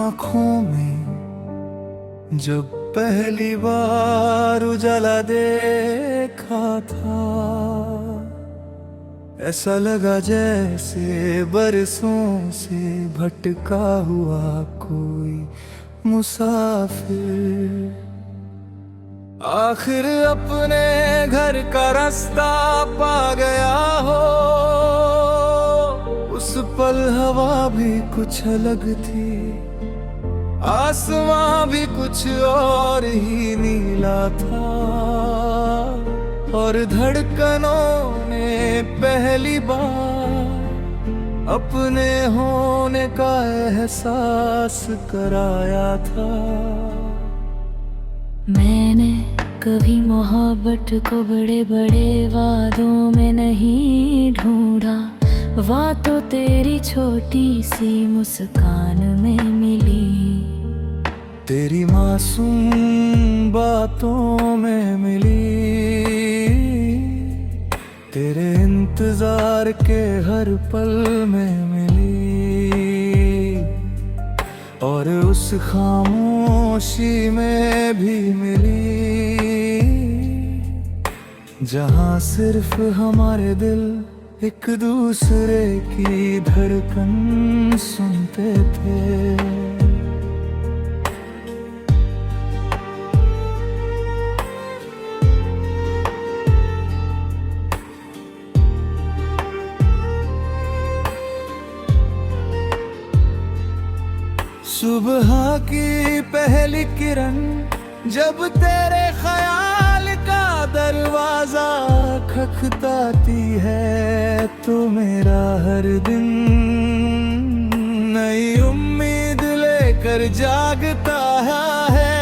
आँखों में जब पहली बार उजाला देखा था, ऐसा लगा जैसे बरसों से भटका हुआ कोई मुसाफिर आखिर अपने घर का रास्ता पा गया हो। उस पल हवा भी कुछ अलग थी, आसमां भी कुछ और ही नीला था, और धड़कनों ने पहली बार अपने होने का एहसास कराया था। मैंने कभी मोहब्बत को बड़े बड़े वादों में नहीं ढूंढा, वाह तो तेरी छोटी सी मुस्कान में मिली, तेरी मासूम बातों में मिली, तेरे इंतजार के हर पल में मिली, और उस खामोशी में भी मिली जहां सिर्फ हमारे दिल एक दूसरे की धड़कन सुनते थे। सुबह की पहली किरण जब तेरे ख्याल का दरवाजा खखताती है, तो मेरा हर दिन नई उम्मीद लेकर जागता है,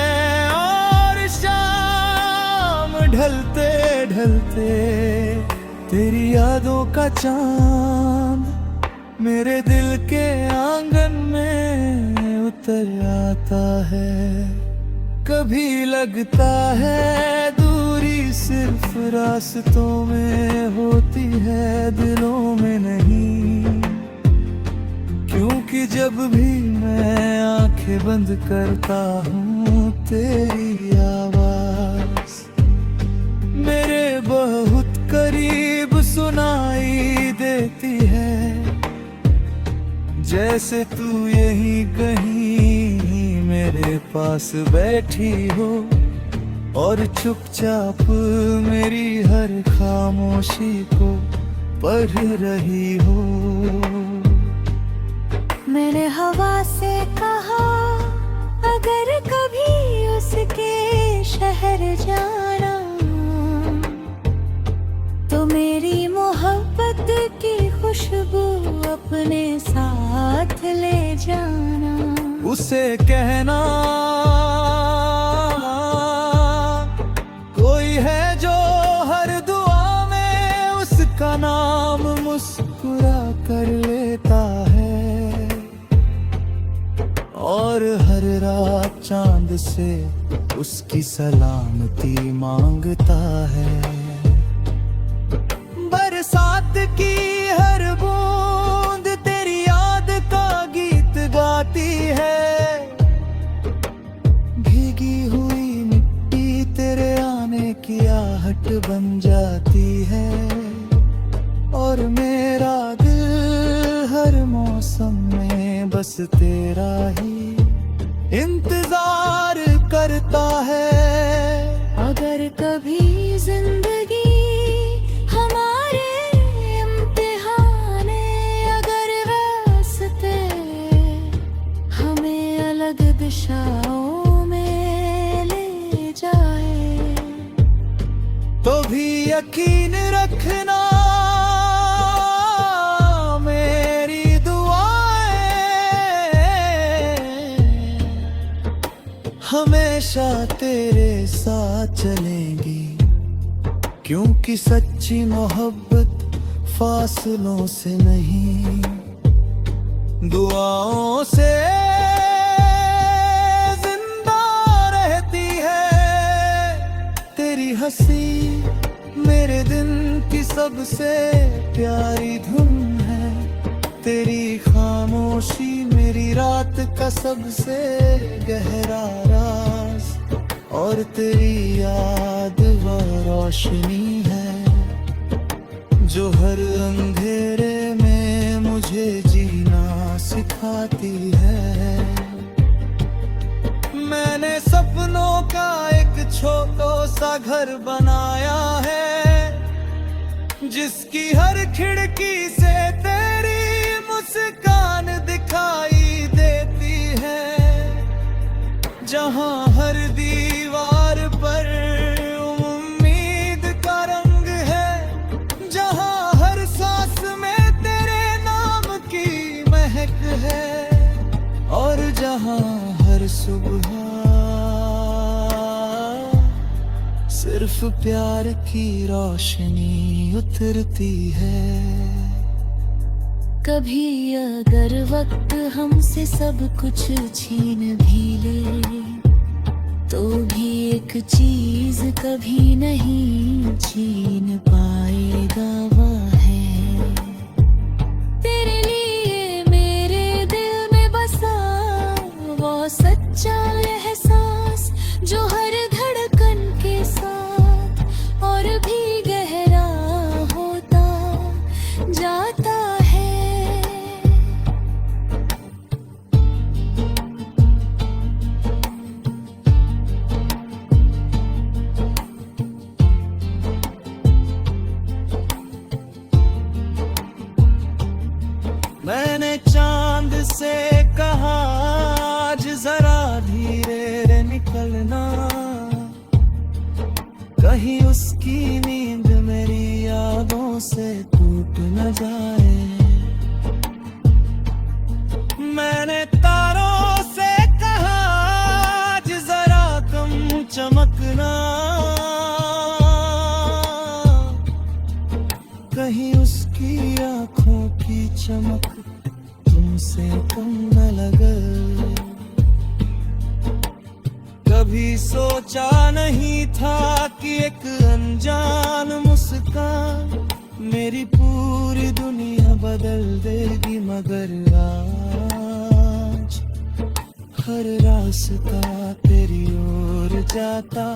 और शाम ढलते ढलते तेरी यादों का चांद मेरे दिल के आंगन में उतर आता है। कभी लगता है दूरी सिर्फ रास्तों में होती है, दिलों में नहीं, क्योंकि जब भी मैं आंखें बंद करता हूँ तेरी आवाज मेरे बहुत करीब सुनाई देती है, जैसे तू यहीं कहीं मेरे पास बैठी हो और चुपचाप मेरी हर खामोशी को पढ़ रही हो। मैंने हवा से कहा अगर कभी उसके शहर जाना, तो मेरी मोहब्बत की खुशबू अपने साथ ले जाना। उसे कहना कोई है जो हर दुआ में उसका नाम मुस्कुरा कर लेता है, और हर रात चांद से उसकी सलामती मांगता है। बरसात की हर बूंद तेरी याद का गीत गाती है, भीगी हुई मिट्टी तेरे आने की आहट बन जाती है, और मेरा दिल हर मौसम में बस तेरा ही इंतजार करता है। अगर कभी जिंदगी दिशाओं में ले जाए, तो भी यकीन रखना मेरी दुआएं हमेशा तेरे साथ चलेंगी, क्योंकि सच्ची मोहब्बत फासलों से नहीं दुआओं से हंसी मेरे दिन की सबसे प्यारी धुन है, तेरी खामोशी मेरे मेरी रात का सबसे गहरा राज, और तेरी याद वो रोशनी है जो हर अंधेरे में मुझे जीना सिखाती है। मैंने सपनों का एक छोटा सा घर बनाया है, जिसकी हर खिड़की से तेरी मुस्कान दिखाई देती है, जहां हर दीवार पर उम्मीद का रंग है, जहां हर सांस में तेरे नाम की महक है, और जहां हर सुबह सिर्फ प्यार की रोशनी उतरती है। कभी अगर वक्त हमसे सब कुछ छीन भी ले, तो भी एक चीज कभी नहीं छीन पाएगा, वह है तेरे लिए मेरे दिल में बसा वो सच्चा एहसास, जो हर धड़कन के साथ और भी गहरा होता जाता है। मैंने चांद से कहा आज जरा धीरे निकलना, कहीं उसकी नींद मेरी यादों से टूट न जाए। मैंने तारों से कहा आज जरा कम चमकना, कहीं उसकी आंखों की चमक तुमसे कम न लगे। कभी सोचा नहीं था कि एक अनजान मुस्कान मेरी पूरी दुनिया बदल देगी, मगर आज हर रास्ता तेरी ओर जाता।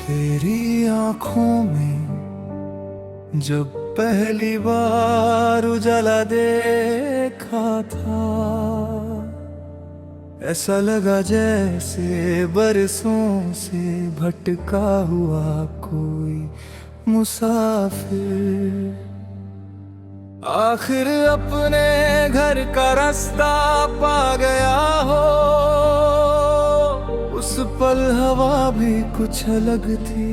तेरी आंखों में जब पहली बार उजाला देखा था, ऐसा लगा जैसे बरसों से भटका हुआ कोई मुसाफिर आखिर अपने घर का रास्ता पा गया हो। उस पल हवा भी कुछ अलग थी,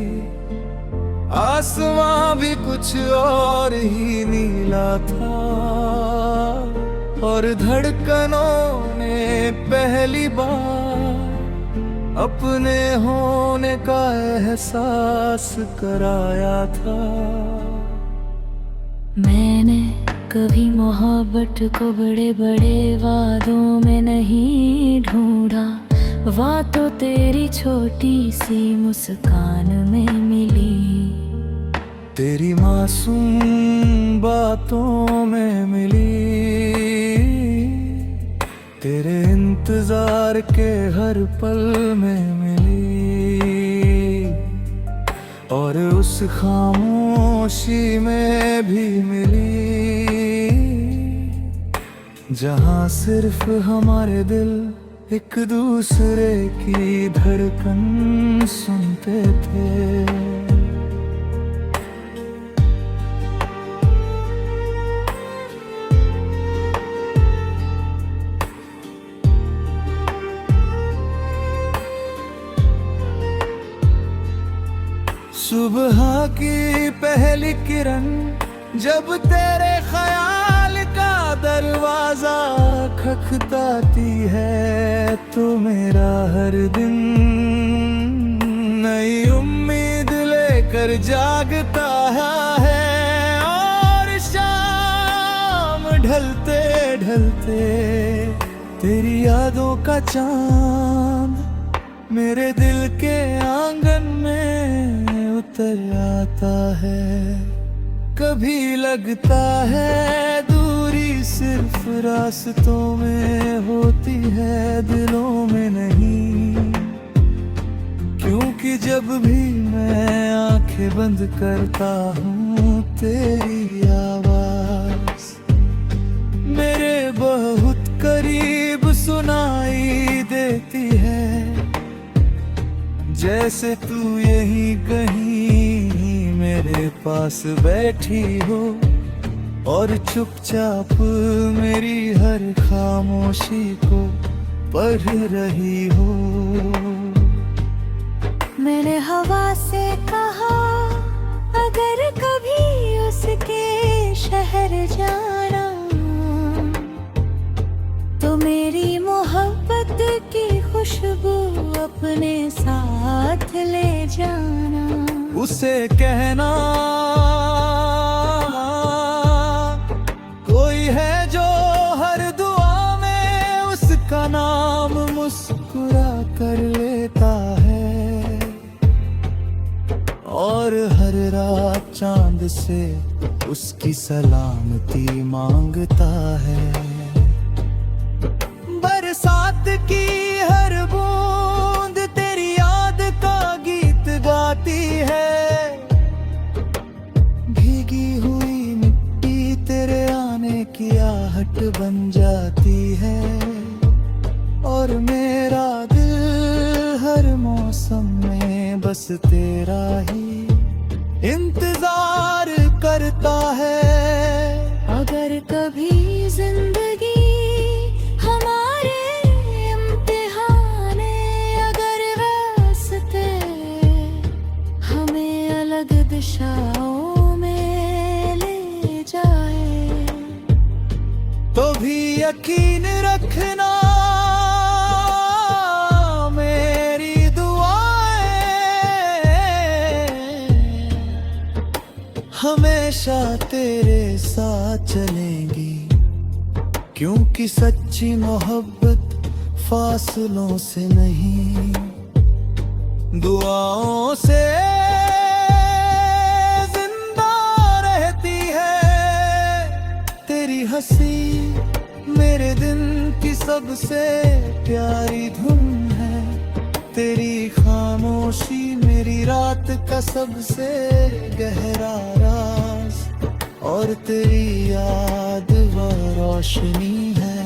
आसमां भी कुछ और ही नीला था, और धड़कनों ने पहली बार अपने होने का एहसास कराया था। मैंने कभी मोहब्बत को बड़े बड़े वादों में नहीं ढूंढा, बातों तेरी छोटी सी मुस्कान में मिली, तेरी मासूम बातों में मिली, तेरे इंतजार के हर पल में मिली, और उस खामोशी में भी मिली, जहां सिर्फ हमारे दिल एक दूसरे की धड़कन सुनते थे। सुबह की पहली किरण जब तेरे ख्याल का दरवाजा खखताती है, तो मेरा हर दिन नई भर जागता है और शाम ढलते ढलते तेरी यादों का चांद मेरे दिल के आंगन में उतर आता है। कभी लगता है दूरी सिर्फ रास्तों में होती है, दिलों में नहीं। क्योंकि जब भी मैं आंखें बंद करता हूँ तेरी आवाज मेरे बहुत करीब सुनाई देती है। जैसे तू यहीं कहीं मेरे पास बैठी हो और चुपचाप मेरी हर खामोशी को पढ़ रही हो। मैंने हवा से कहा अगर कभी उसके शहर जाना तो मेरी मोहब्बत की खुशबू अपने साथ ले जाना। उसे कहना कोई है जो हर दुआ में उसका नाम मुस्कुरा कर लेता है और हर रात चांद से उसकी सलामती मांगता है। बरसात की हर बूंद तेरी याद का गीत गाती है। भीगी हुई मिट्टी तेरे आने की आहट बन जाती है और मेरा दिल हर मौसम में बस तेरा ही इंतजार करता है। अगर कभी जिंदगी दिशाओं में ले जाए तो भी यकीन रखना मेरी दुआएं हमेशा तेरे साथ चलेंगी। क्योंकि सच्ची मोहब्बत फासलों से नहीं दुआओं से हंसी मेरे दिन की सबसे प्यारी धुन है। तेरी खामोशी मेरी रात का सबसे गहरा राज और तेरी याद वो रोशनी है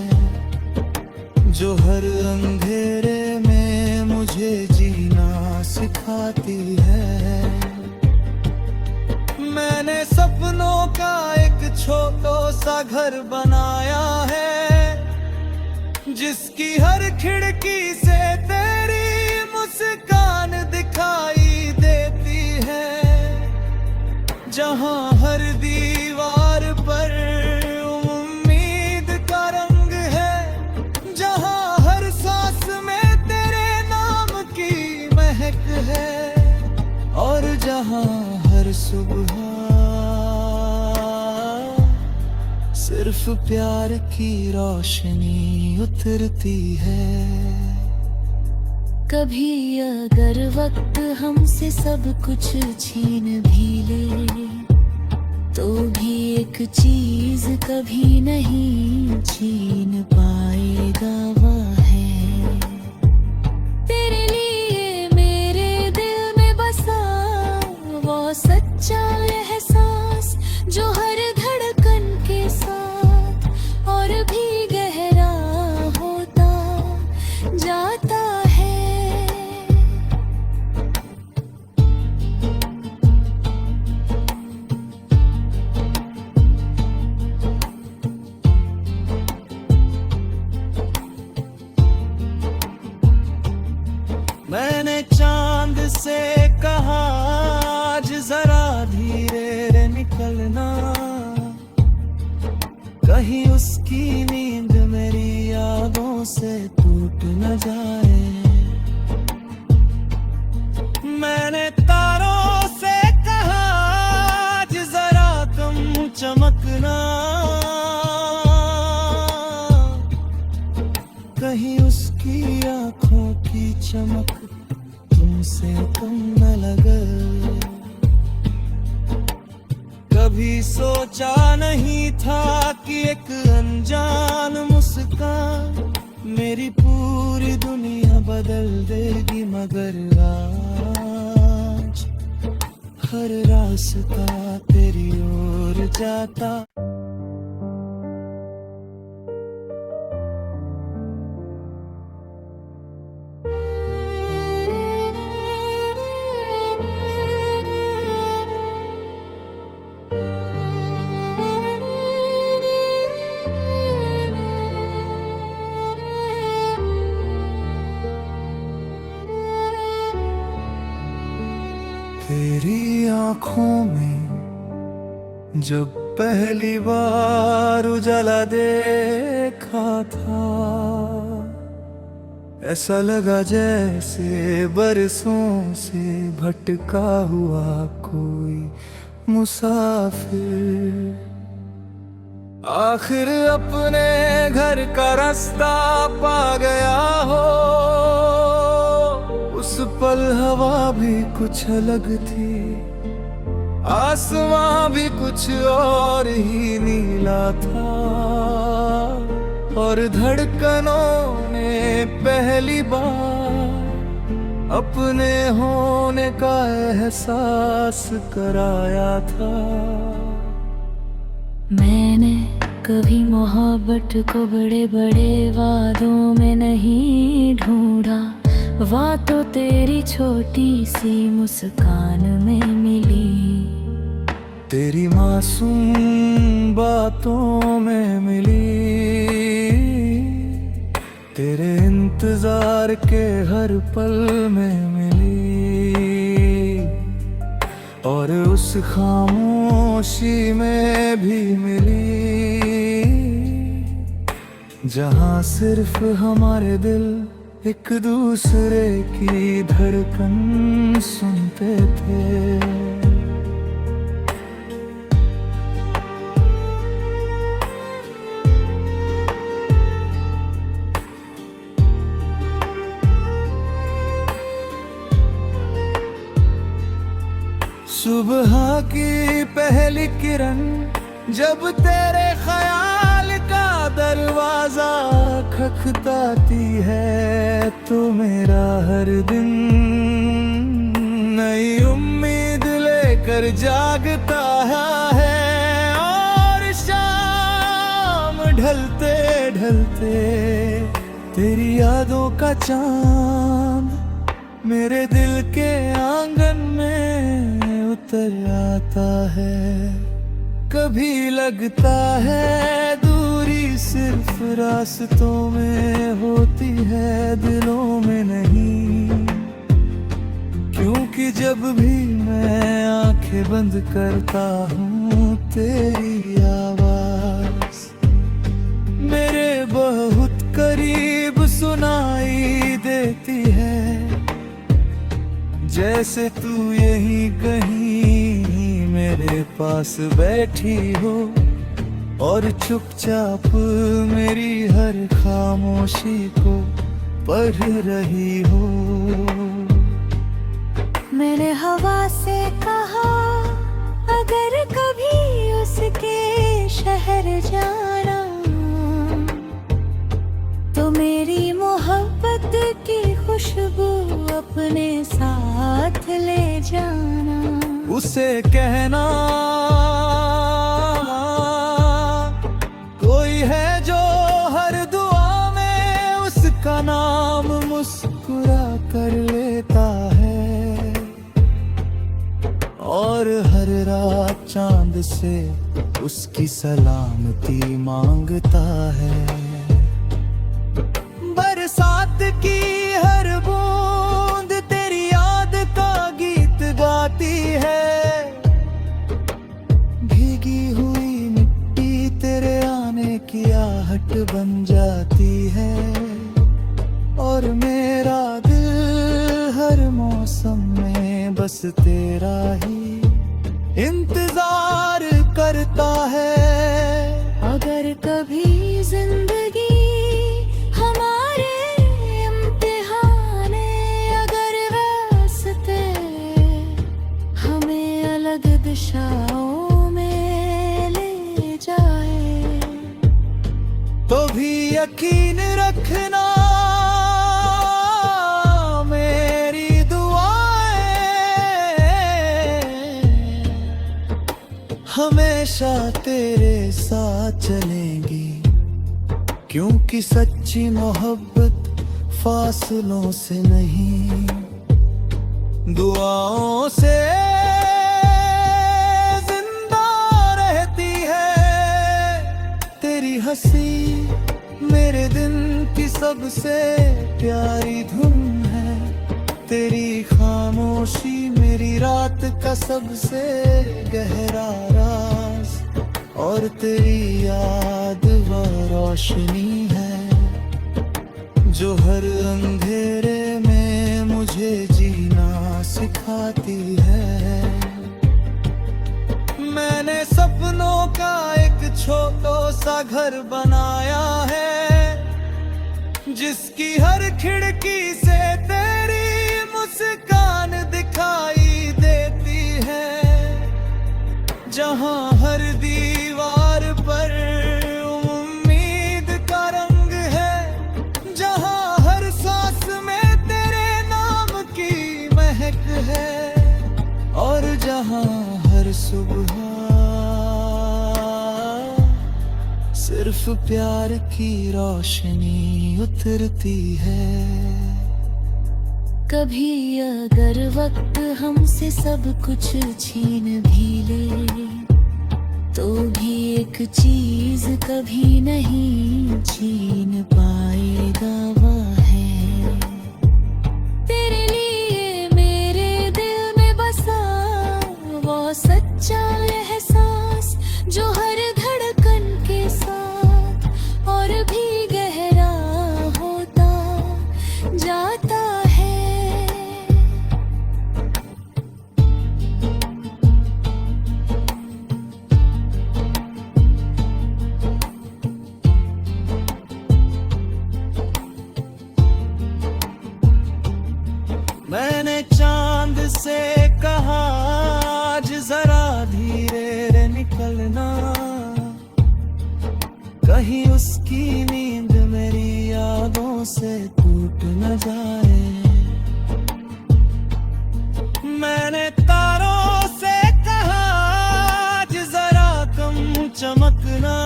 जो हर अंधेरे में मुझे जीना सिखाती है। मैंने सपनों का एक छोटा सा घर बनाया है जिसकी हर खिड़की से तेरी मुस्कान दिखाई देती है। जहां हर दीवार पर उम्मीद का रंग है, जहां हर सांस में तेरे नाम की महक है और जहां हर सुबह सिर्फ प्यार की रोशनी उतरती है। कभी अगर वक्त हमसे सब कुछ छीन भी ले तो भी एक चीज कभी नहीं छीन पाएगा, वह है तेरे लिए मेरे दिल में बसा वो सच्चा एहसास जो हर धड़कन के साथ और भी गहरा होता जाता है। मैंने चांद से कहा आज जरा धीरे निकलना, कहीं उसकी नींद मेरी यादों से टूट न जाए। मैंने तारों से कहा चमकना, कहीं उसकी आंखों की चमक तुमसे कम न लगे। कभी सोचा नहीं था कि एक अनजान मुस्कान मेरी पूरी दुनिया बदल देगी, मगर आज हर रास्ता तेरी ओर जाता। तेरी आंखों में जब पहली बार उजाला देखा था, ऐसा लगा जैसे बरसों से भटका हुआ कोई मुसाफिर आखिर अपने घर का रास्ता पा गया हो। उस पल हवा भी कुछ अलग थी, आसमां भी कुछ और ही नीला था, और धड़कनों ने पहली बार अपने होने का एहसास कराया था। मैंने कभी मोहब्बत को बड़े बड़े वादों में नहीं ढूंढा, बात तो तेरी छोटी सी मुस्कान में मिली, तेरी मासूम बातों में मिली, तेरे इंतजार के हर पल में मिली, और उस खामोशी में भी मिली जहां सिर्फ हमारे दिल एक दूसरे की धड़कन सुनते थे। सुबह की पहली किरण जब तेरे ख्याल का दरवाजा खखताती है, तो मेरा हर दिन नई उम्मीद लेकर जागता है, और शाम ढलते ढलते तेरी यादों का चांद मेरे दिल के आंगन में उतर आता है। कभी लगता है दूरी सिर्फ रास्तों में होती है, दिलों में नहीं, क्योंकि जब भी मैं आंखें बंद करता हूँ तेरी आवाज मेरे बहुत करीब सुनाई देती है, जैसे तू यहीं कहीं मेरे पास बैठी हो और चुपचाप मेरी हर खामोशी को पढ़ रही हो। मैंने हवा से कहा अगर कभी उसके शहर जाना, तो मेरी मोहब्बत की खुशबू अपने साथ ले जाना। उसे कहना कोई है जो हर दुआ में उसका नाम मुस्कुरा कर लेता है, और हर रात चांद से उसकी सलामती मांगता है। बरसात की हर बूंद तेरी याद का गीत गाती है, भीगी हुई मिट्टी तेरे आने की आहट बन जाती है, और मेरा दिल हर मौसम में बस तेरा ही इंतजार करता है। अगर कभी जिंदगी हमारे इम्तिहाने, अगर रास्ते हमें अलग दिशाओं में ले जाए, तो भी यकीन रखना मेरी दुआएं हमेशा तेरे साथ चलेंगी, क्योंकि सच्ची मोहब्बत फासलों से नहीं, दुआओं से जिंदा रहती है। तेरी हंसी मेरे दिन की सबसे प्यारी धुन है, तेरी खामोशी मेरी रात का सबसे गहरा राज, और तेरी याद वो रोशनी है जो हर अंधेरे में मुझे जीना सिखाती है। मैंने सपनों का एक छोटा सा घर बनाया है, जिसकी हर खिड़की से तेरी मुस्कान दिखाई देती है, जहां हर दीवार पर उम्मीद का रंग है, जहां हर सांस में तेरे नाम की महक है, और जहां हर सुबह सिर्फ प्यार की रोशनी उतरती है। कभी अगर वक्त हमसे सब कुछ छीन भी ले, तो भी एक चीज कभी नहीं छीन पाएगा, वह है तेरे लिए मेरे दिल में बसा वो सच्चा एहसास, जो हर धड़कन के साथ और भी गहरा होता जाता है। मैंने चांद से कहा आज जरा धीरे निकलना, कहीं उसकी नींद मेरी यादों से टूट न जाए। मैंने तारों से कहा आज जरा कम चमकना,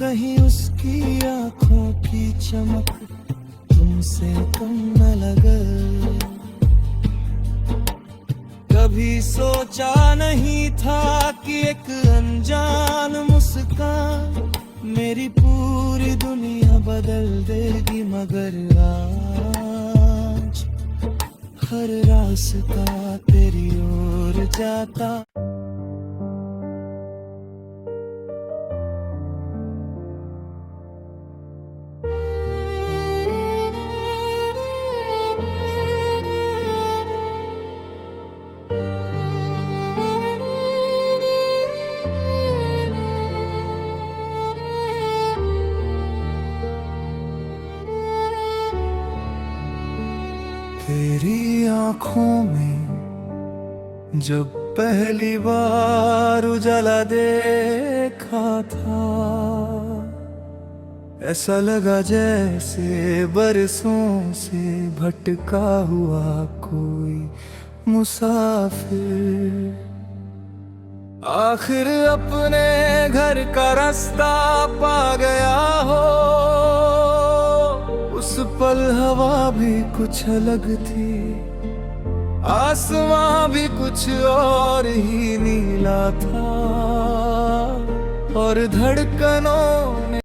कहीं उसकी आंखों की चमक तुमसे कम न लगे। कभी सोचा नहीं था कि एक अनजान मुस्कान मेरी पूरी दुनिया बदल देगी, मगर आज हर रास्ता तेरी ओर जाता। तेरी आंखों में जब पहली बार उजाला देखा था, ऐसा लगा जैसे बरसों से भटका हुआ कोई मुसाफिर आखिर अपने घर का रास्ता पा गया हो। उस पल हवा भी कुछ अलग थी, आसमां भी कुछ और ही नीला था, और धड़कनों ने